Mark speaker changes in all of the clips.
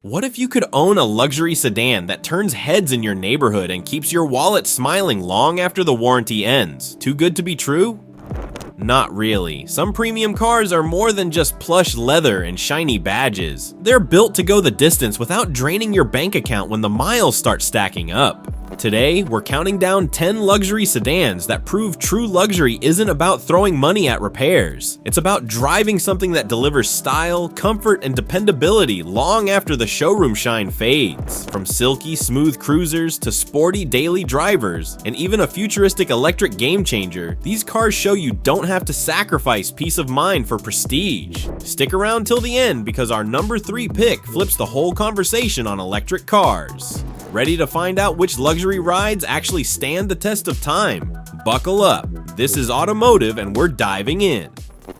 Speaker 1: What if you could own a luxury sedan that turns heads in your neighborhood and keeps your wallet smiling long after the warranty ends? Too good to be true? Not really. Some premium cars are more than just plush leather and shiny badges. They're built to go the distance without draining your bank account when the miles start stacking up. Today, we're counting down 10 luxury sedans that prove true luxury isn't about throwing money at repairs. It's about driving something that delivers style, comfort, and dependability long after the showroom shine fades. From silky, smooth cruisers to sporty daily drivers, and even a futuristic electric game changer, these cars show you don't have to sacrifice peace of mind for prestige. Stick around till the end because our number 3 pick flips the whole conversation on electric cars. Ready to find out which luxury rides actually stand the test of time? Buckle up. This is Automotive and we're diving in.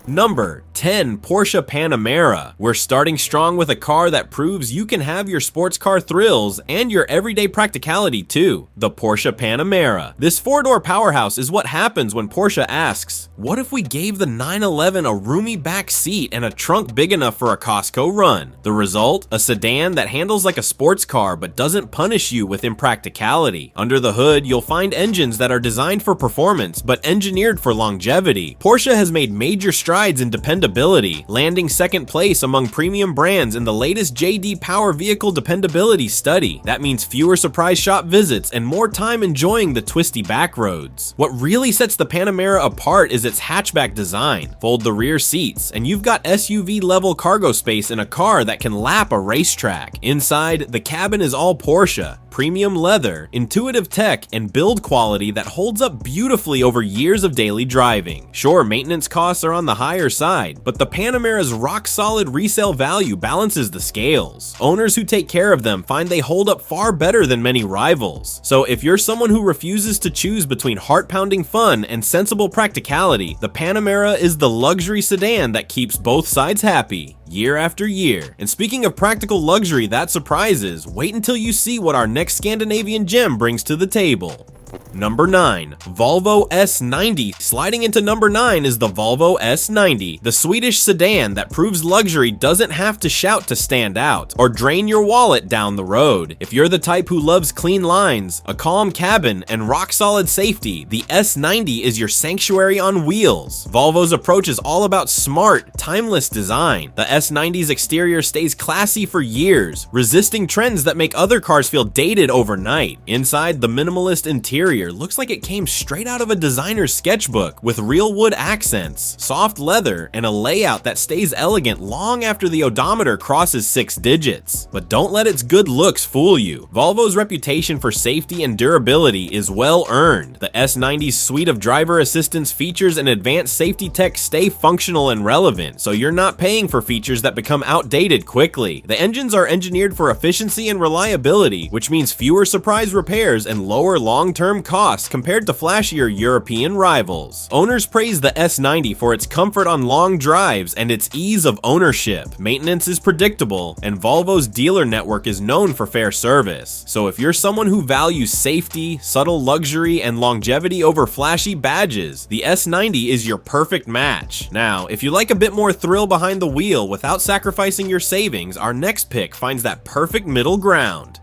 Speaker 1: Number 10. Porsche Panamera. We're starting strong with a car that proves you can have your sports car thrills and your everyday practicality too. The Porsche Panamera. This 4-door powerhouse is what happens when Porsche asks, what if we gave the 911 a roomy back seat and a trunk big enough for a Costco run? The result? A sedan that handles like a sports car but doesn't punish you with impracticality. Under the hood, you'll find engines that are designed for performance but engineered for longevity. Porsche has made major strides in dependability, landing second place among premium brands in the latest JD Power Vehicle Dependability study. That means fewer surprise shop visits and more time enjoying the twisty back roads. What really sets the Panamera apart is its hatchback design. Fold the rear seats, and you've got SUV-level cargo space in a car that can lap a racetrack. Inside, the cabin is all Porsche. Premium leather, intuitive tech, and build quality that holds up beautifully over years of daily driving. Sure, maintenance costs are on the higher side, but the Panamera's rock-solid resale value balances the scales. Owners who take care of them find they hold up far better than many rivals. So if you're someone who refuses to choose between heart-pounding fun and sensible practicality, the Panamera is the luxury sedan that keeps both sides happy year after year. And speaking of practical luxury that surprises, wait until you see what our next Scandinavian gem brings to the table. Number 9. Volvo S90. Sliding into number 9 is the Volvo S90, the Swedish sedan that proves luxury doesn't have to shout to stand out or drain your wallet down the road. If you're the type who loves clean lines, a calm cabin, and rock-solid safety, the S90 is your sanctuary on wheels. Volvo's approach is all about smart, timeless design. The S90's exterior stays classy for years, resisting trends that make other cars feel dated overnight. Inside, the minimalist interior looks like it came straight out of a designer's sketchbook with real wood accents, soft leather, and a layout that stays elegant long after the odometer crosses 6 digits. But don't let its good looks fool you. Volvo's reputation for safety and durability is well earned. The S90's suite of driver assistance features and advanced safety tech stay functional and relevant, so you're not paying for features that become outdated quickly. The engines are engineered for efficiency and reliability, which means fewer surprise repairs and lower long-term costs compared to flashier European rivals. Owners praise the S90 for its comfort on long drives and its ease of ownership. Maintenance is predictable, and Volvo's dealer network is known for fair service. So if you're someone who values safety, subtle luxury, and longevity over flashy badges, the S90 is your perfect match. Now, if you like a bit more thrill behind the wheel without sacrificing your savings, our next pick finds that perfect middle ground.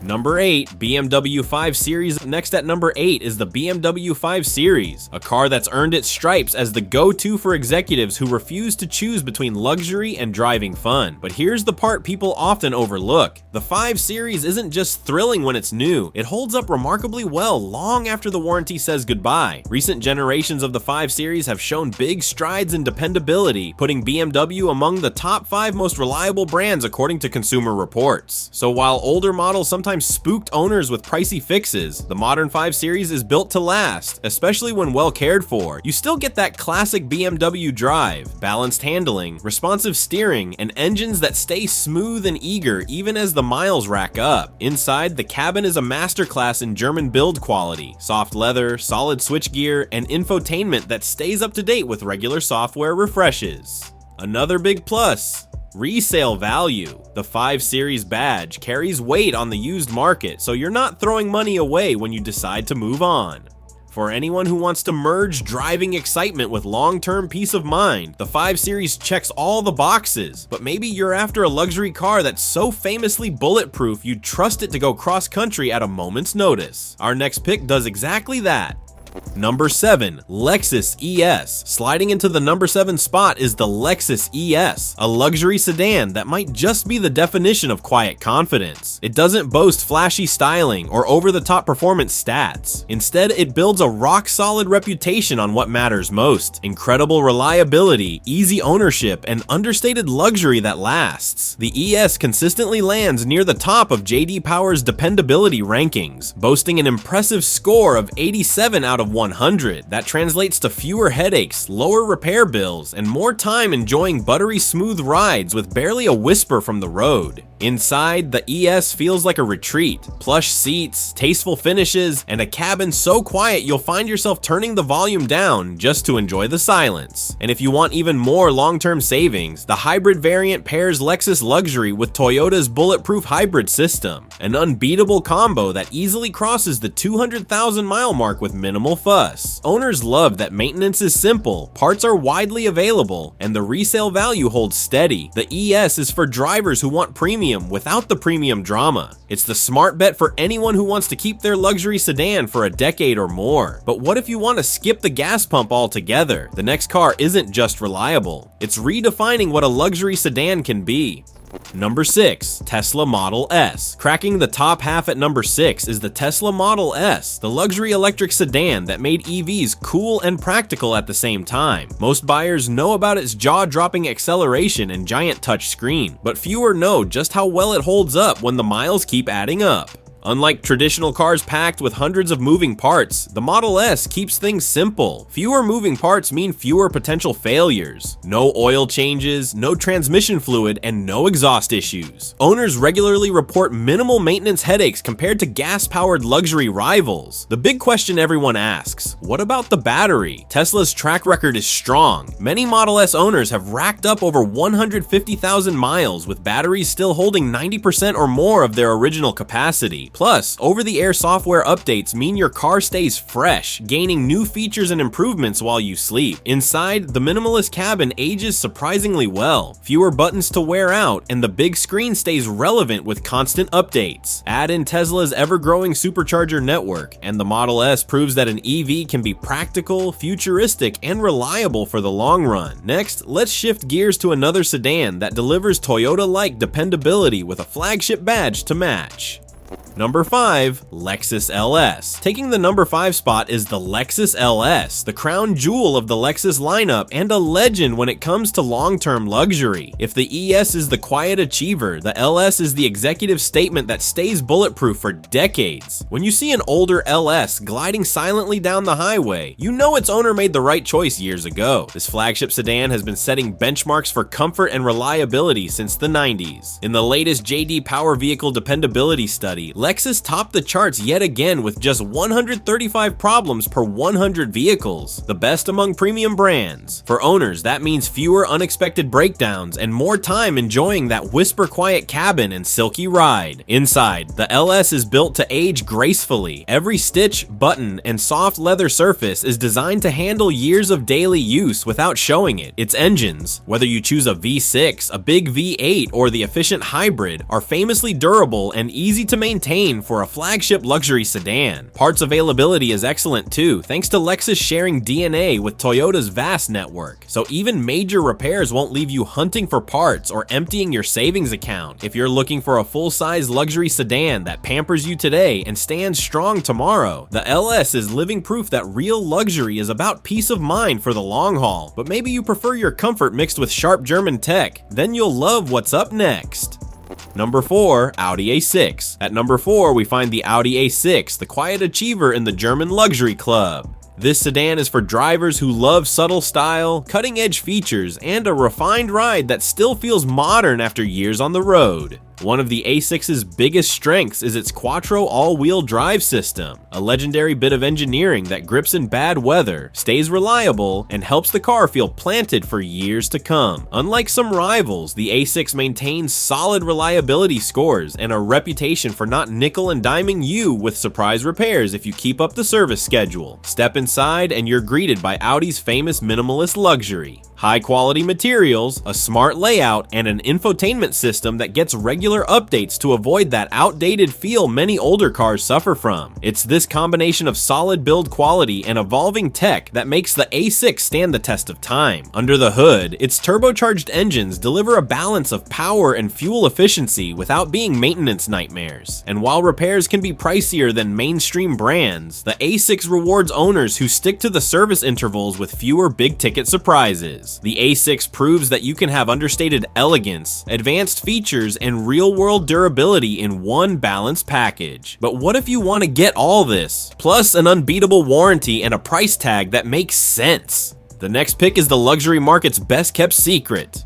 Speaker 1: Number 8. BMW 5 Series. Next at number 8 is the BMW 5 Series, a car that's earned its stripes as the go-to for executives who refuse to choose between luxury and driving fun. But here's the part people often overlook. The 5 Series isn't just thrilling when it's new, it holds up remarkably well long after the warranty says goodbye. Recent generations of the 5 Series have shown big strides in dependability, putting BMW among the top 5 most reliable brands according to Consumer Reports. So while older models sometimes spooked owners with pricey fixes, the modern 5 Series is built to last, especially when well cared for. You still get that classic BMW drive, balanced handling, responsive steering, and engines that stay smooth and eager even as the miles rack up. Inside, the cabin is a masterclass in German build quality, soft leather, solid switchgear, and infotainment that stays up to date with regular software refreshes. Another big plus: resale value. The 5 Series badge carries weight on the used market, so you're not throwing money away when you decide to move on. For anyone who wants to merge driving excitement with long-term peace of mind, the 5 Series checks all the boxes, but maybe you're after a luxury car that's so famously bulletproof you'd trust it to go cross-country at a moment's notice. Our next pick does exactly that. Number 7. Lexus ES. Sliding into the number 7 spot is the Lexus ES, a luxury sedan that might just be the definition of quiet confidence. It doesn't boast flashy styling or over-the-top performance stats. Instead, it builds a rock-solid reputation on what matters most: incredible reliability, easy ownership, and understated luxury that lasts. The ES consistently lands near the top of J.D. Power's dependability rankings, boasting an impressive score of 87 out of 100. That translates to fewer headaches, lower repair bills, and more time enjoying buttery smooth rides with barely a whisper from the road. Inside, the ES feels like a retreat. Plush seats, tasteful finishes, and a cabin so quiet you'll find yourself turning the volume down just to enjoy the silence. And if you want even more long-term savings, the hybrid variant pairs Lexus luxury with Toyota's bulletproof hybrid system, an unbeatable combo that easily crosses the 200,000-mile mark with minimal fuss. Owners love that maintenance is simple, parts are widely available, and the resale value holds steady. The ES is for drivers who want premium without the premium drama. It's the smart bet for anyone who wants to keep their luxury sedan for a decade or more. But what if you want to skip the gas pump altogether? The next car isn't just reliable, it's redefining what a luxury sedan can be. Number 6. Tesla Model S. Cracking the top half at number 6 is the Tesla Model S, the luxury electric sedan that made EVs cool and practical at the same time. Most buyers know about its jaw-dropping acceleration and giant touchscreen, but fewer know just how well it holds up when the miles keep adding up. Unlike traditional cars packed with hundreds of moving parts, the Model S keeps things simple. Fewer moving parts mean fewer potential failures. No oil changes, no transmission fluid, and no exhaust issues. Owners regularly report minimal maintenance headaches compared to gas-powered luxury rivals. The big question everyone asks: what about the battery? Tesla's track record is strong. Many Model S owners have racked up over 150,000 miles, with batteries still holding 90% or more of their original capacity. Plus, over-the-air software updates mean your car stays fresh, gaining new features and improvements while you sleep. Inside, the minimalist cabin ages surprisingly well. Fewer buttons to wear out, and the big screen stays relevant with constant updates. Add in Tesla's ever-growing supercharger network, and the Model S proves that an EV can be practical, futuristic, and reliable for the long run. Next, let's shift gears to another sedan that delivers Toyota-like dependability with a flagship badge to match. Number 5. Lexus LS. Taking the number 5 spot is the Lexus LS, the crown jewel of the Lexus lineup and a legend when it comes to long-term luxury. If the ES is the quiet achiever, the LS is the executive statement that stays bulletproof for decades. When you see an older LS gliding silently down the highway, you know its owner made the right choice years ago. This flagship sedan has been setting benchmarks for comfort and reliability since the 90s. In the latest J.D. Power Vehicle Dependability Study, Lexus topped the charts yet again with just 135 problems per 100 vehicles, the best among premium brands. For owners, that means fewer unexpected breakdowns and more time enjoying that whisper-quiet cabin and silky ride. Inside, the LS is built to age gracefully. Every stitch, button, and soft leather surface is designed to handle years of daily use without showing it. Its engines, whether you choose a V6, a big V8, or the efficient hybrid, are famously durable and easy to maintain for a flagship luxury sedan. Parts availability is excellent too, thanks to Lexus sharing DNA with Toyota's vast network, so even major repairs won't leave you hunting for parts or emptying your savings account. If you're looking for a full-size luxury sedan that pampers you today and stands strong tomorrow, the LS is living proof that real luxury is about peace of mind for the long haul. But maybe you prefer your comfort mixed with sharp German tech, then you'll love what's up next. Number 4. Audi A6. At number 4, we find the Audi A6, the quiet achiever in the German luxury club. This sedan is for drivers who love subtle style, cutting-edge features, and a refined ride that still feels modern after years on the road. One of the A6's biggest strengths is its quattro all-wheel drive system, a legendary bit of engineering that grips in bad weather, stays reliable, and helps the car feel planted for years to come. Unlike some rivals, the A6 maintains solid reliability scores and a reputation for not nickel and diming you with surprise repairs if you keep up the service schedule. Step inside and you're greeted by Audi's famous minimalist luxury. High-quality materials, a smart layout, and an infotainment system that gets regular updates to avoid that outdated feel many older cars suffer from. It's this combination of solid build quality and evolving tech that makes the A6 stand the test of time. Under the hood, its turbocharged engines deliver a balance of power and fuel efficiency without being maintenance nightmares. And while repairs can be pricier than mainstream brands, the A6 rewards owners who stick to the service intervals with fewer big-ticket surprises. The A6 proves that you can have understated elegance, advanced features, and real-world durability in one balanced package. But what if you want to get all this, plus an unbeatable warranty and a price tag that makes sense? The next pick is the luxury market's best-kept secret.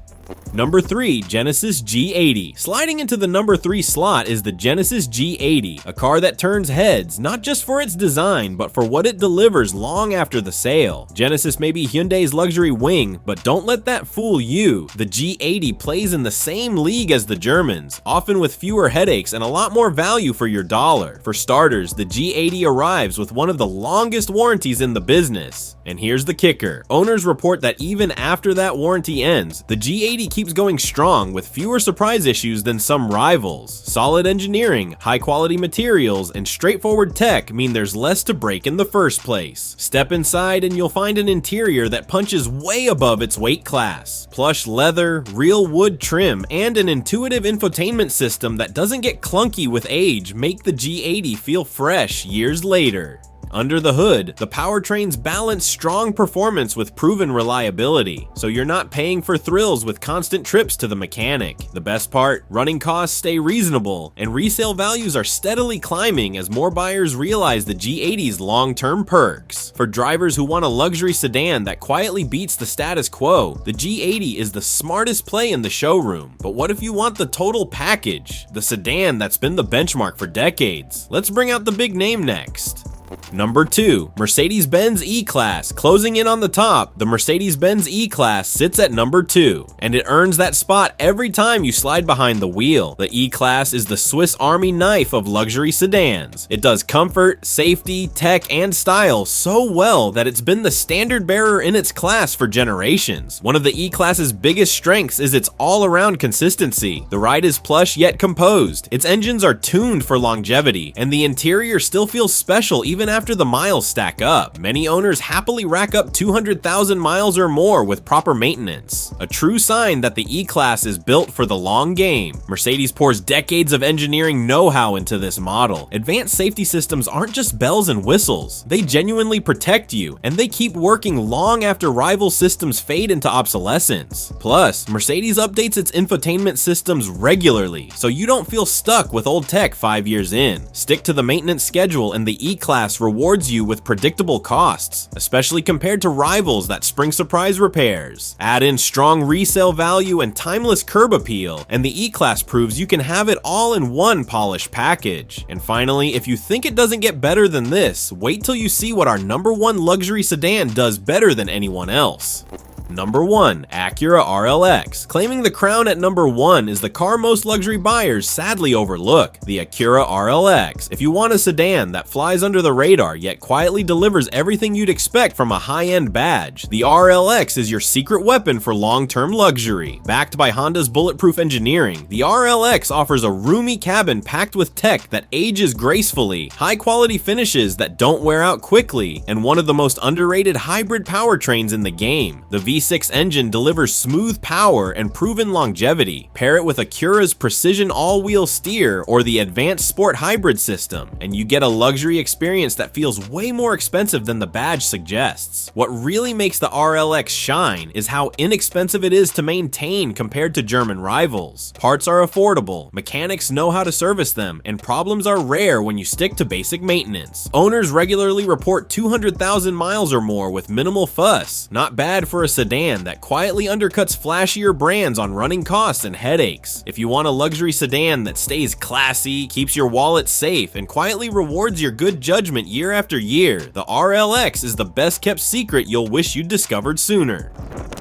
Speaker 1: Number 3, Genesis G80. Sliding into the number 3 slot is the Genesis G80, a car that turns heads, not just for its design, but for what it delivers long after the sale. Genesis may be Hyundai's luxury wing, but don't let that fool you. The G80 plays in the same league as the Germans, often with fewer headaches and a lot more value for your dollar. For starters, the G80 arrives with one of the longest warranties in the business. And here's the kicker. Owners report that even after that warranty ends, the G80 keeps going strong with fewer surprise issues than some rivals. Solid engineering, high-quality materials, and straightforward tech mean there's less to break in the first place. Step inside and you'll find an interior that punches way above its weight class. Plush leather, real wood trim, and an intuitive infotainment system that doesn't get clunky with age make the G80 feel fresh years later. Under the hood, the powertrains balance strong performance with proven reliability, so you're not paying for thrills with constant trips to the mechanic. The best part, running costs stay reasonable, and resale values are steadily climbing as more buyers realize the G80's long-term perks. For drivers who want a luxury sedan that quietly beats the status quo, the G80 is the smartest play in the showroom. But what if you want the total package? The sedan that's been the benchmark for decades? Let's bring out the big name next. Number 2, Mercedes-Benz E-Class. Closing in on the top, the Mercedes-Benz E-Class sits at number 2, and it earns that spot every time you slide behind the wheel. The E-Class is the Swiss Army knife of luxury sedans. It does comfort, safety, tech, and style so well that it's been the standard bearer in its class for generations. One of the E-Class's biggest strengths is its all-around consistency. The ride is plush yet composed, its engines are tuned for longevity, and the interior still feels special even after the miles stack up. Many owners happily rack up 200,000 miles or more with proper maintenance. A true sign that the E-Class is built for the long game. Mercedes pours decades of engineering know-how into this model. Advanced safety systems aren't just bells and whistles. They genuinely protect you, and they keep working long after rival systems fade into obsolescence. Plus, Mercedes updates its infotainment systems regularly, so you don't feel stuck with old tech 5 years in. Stick to the maintenance schedule and the E-Class rewards you with predictable costs, especially compared to rivals that spring surprise repairs. Add in strong resale value and timeless curb appeal, and the E-Class proves you can have it all in one polished package. And finally, if you think it doesn't get better than this, wait till you see what our number 1 luxury sedan does better than anyone else. Number 1, Acura RLX. Claiming the crown at number 1 is the car most luxury buyers sadly overlook, the Acura RLX. If you want a sedan that flies under the radar yet quietly delivers everything you'd expect from a high-end badge, the RLX is your secret weapon for long-term luxury. Backed by Honda's bulletproof engineering, the RLX offers a roomy cabin packed with tech that ages gracefully, high-quality finishes that don't wear out quickly, and one of the most underrated hybrid powertrains in the game. The V6 engine delivers smooth power and proven longevity. Pair it with Acura's precision all-wheel steer or the advanced sport hybrid system, and you get a luxury experience that feels way more expensive than the badge suggests. What really makes the RLX shine is how inexpensive it is to maintain compared to German rivals. Parts are affordable, mechanics know how to service them, and problems are rare when you stick to basic maintenance. Owners regularly report 200,000 miles or more with minimal fuss. Not bad for a sedan sedan that quietly undercuts flashier brands on running costs and headaches. If you want a luxury sedan that stays classy, keeps your wallet safe, and quietly rewards your good judgment year after year, the RLX is the best kept secret you'll wish you'd discovered sooner.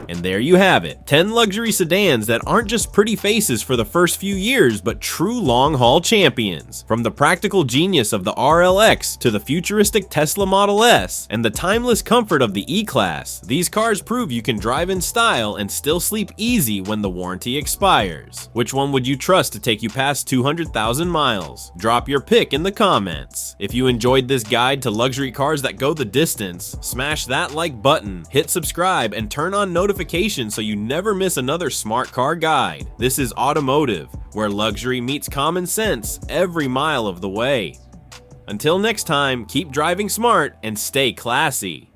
Speaker 1: And there you have it, 10 luxury sedans that aren't just pretty faces for the first few years, but true long-haul champions. From the practical genius of the RLX to the futuristic Tesla Model S and the timeless comfort of the E-Class, these cars prove you can drive in style and still sleep easy when the warranty expires. Which one would you trust to take you past 200,000 miles? Drop your pick in the comments. If you enjoyed this guide to luxury cars that go the distance, smash that like button, hit subscribe, and turn on notifications so you never miss another smart car guide. This is Automotive, where luxury meets common sense every mile of the way. Until next time, keep driving smart and stay classy.